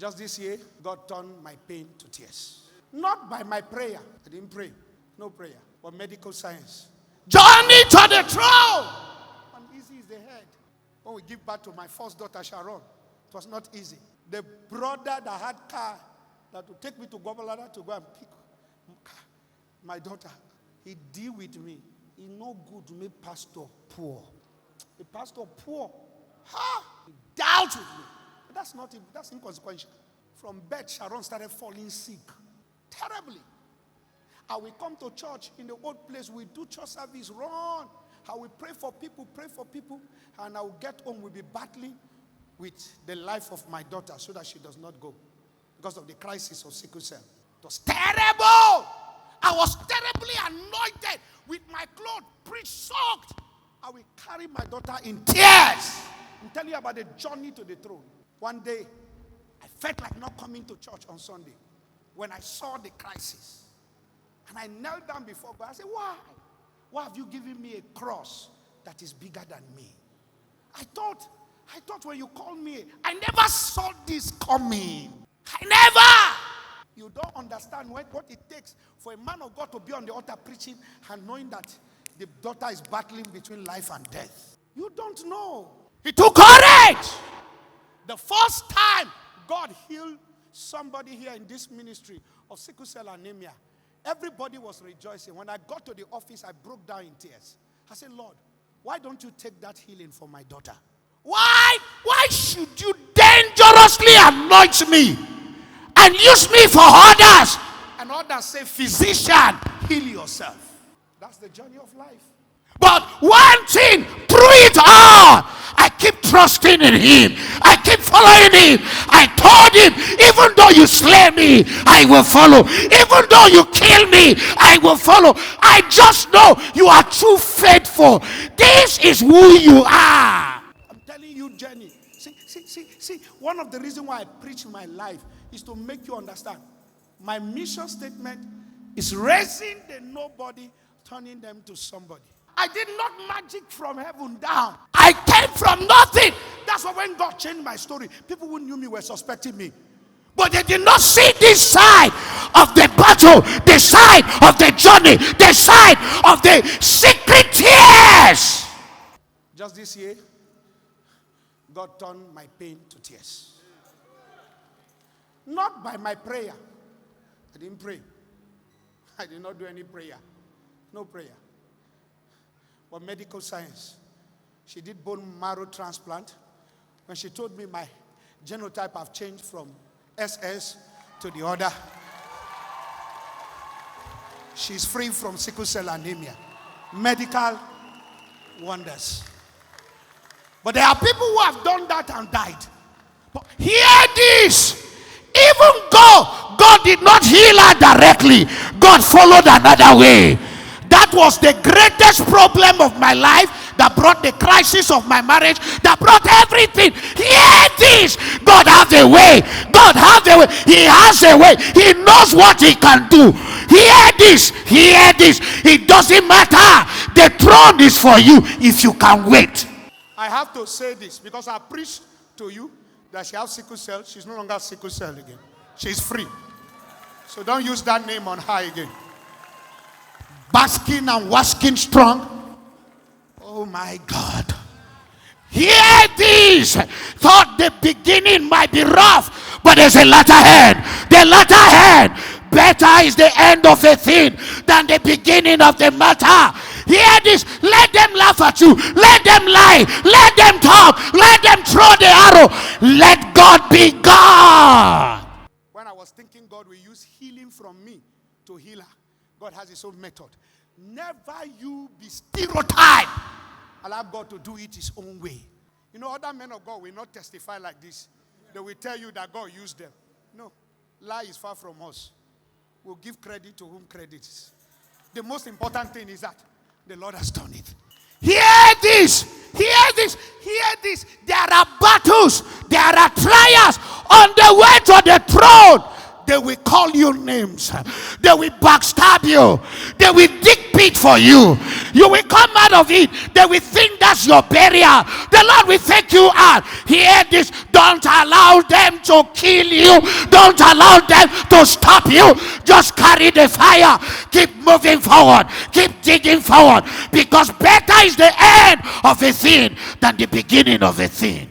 Just this year, God turned my pain to tears. Not by my prayer. I didn't pray. No prayer. But medical science. Journey to the throne. And easy is the head. When we give birth to my first daughter, Sharon, it was not easy. The brother that had car that would take me to Gobalada to go and pick my daughter, he deal with me. He no good to make pastor poor. The pastor poor. Ha! He dealt with me. But that's inconsequential. From birth, Sharon started falling sick. Terribly. And we come to church in the old place, we do church service, run. How we pray for people, and I will get home, we'll be battling with the life of my daughter so that she does not go because of the crisis of sickle cell. It was terrible. I was terribly anointed with my clothes, pre-soaked. I will carry my daughter in tears and tell you about the journey to the throne. One day, I felt like not coming to church on Sunday when I saw the crisis. And I knelt down before God. I said, why? Why have you given me a cross that is bigger than me? I thought when you called me, I never saw this coming. I never. You don't understand what it takes for a man of God to be on the altar preaching and knowing that the daughter is battling between life and death. You don't know. It took courage. The first time God healed somebody here in this ministry of sickle cell anemia, everybody was rejoicing. When I got to the office, I broke down in tears. I said, Lord, why don't you take that healing for my daughter? Why should you dangerously anoint me and use me for others? And others say, physician, heal yourself. That's the journey of life. But one thing, through it all, I keep trusting in him. I keep following him. I told him, even though you slay me, I will follow. Even though you kill me, I will follow. I just know you are too faithful. This is who you are. I'm telling you, Jenny. See, one of the reasons why I preach my life is to make you understand. My mission statement is raising the nobody, turning them to somebody. I did not magic from heaven down. I came from nothing. That's why when God changed my story, people who knew me were suspecting me. But they did not see this side of the battle, the side of the journey, the side of the secret tears. Just this year, God turned my pain to tears. Not by my prayer. I didn't pray. I did not do any prayer. No prayer. But medical science. She did bone marrow transplant. When she told me my genotype have changed from SS to the other, she's free from sickle cell anemia. Medical wonders. But there are people who have done that and died. But hear this. Even though God did not heal her directly, God followed another way. That was the greatest problem of my life, that brought the crisis of my marriage, that brought everything. Hear this. God has a way. God has a way. He has a way. He knows what he can do. Hear this. Hear this. It doesn't matter. The throne is for you if you can wait. I have to say this because I preached to you that she has sickle cell. She's no longer sickle cell again. She's free. So don't use that name on her again. Basking and wasking strong. Oh my God. Hear this. Thought the beginning might be rough, but there's a latter end. The latter end. Better is the end of a thing than the beginning of the matter. Hear this. Let them laugh at you. Let them lie. Let them talk. Let them throw the arrow. Let God be God. When I was thinking God will use healing from me to heal her, God has his own method. Never you be stereotyped. Allow God to do it his own way. You know, other men of God will not testify like this. They will tell you that God used them. No. Lie is far from us. We'll give credit to whom credit is. The most important thing is that the Lord has done it. Hear this. Hear this. Hear this. There are battles. There are trials on the way to the throne. they will call you names. They will backstab you. They will dig pit for you. You will come out of it. They will think that's your burial. The Lord will take you out. Hear this. Don't allow them to kill you. Don't allow them to stop you. Just carry the fire. Keep moving forward. Keep digging forward. Because better is the end of a thing than the beginning of a thing.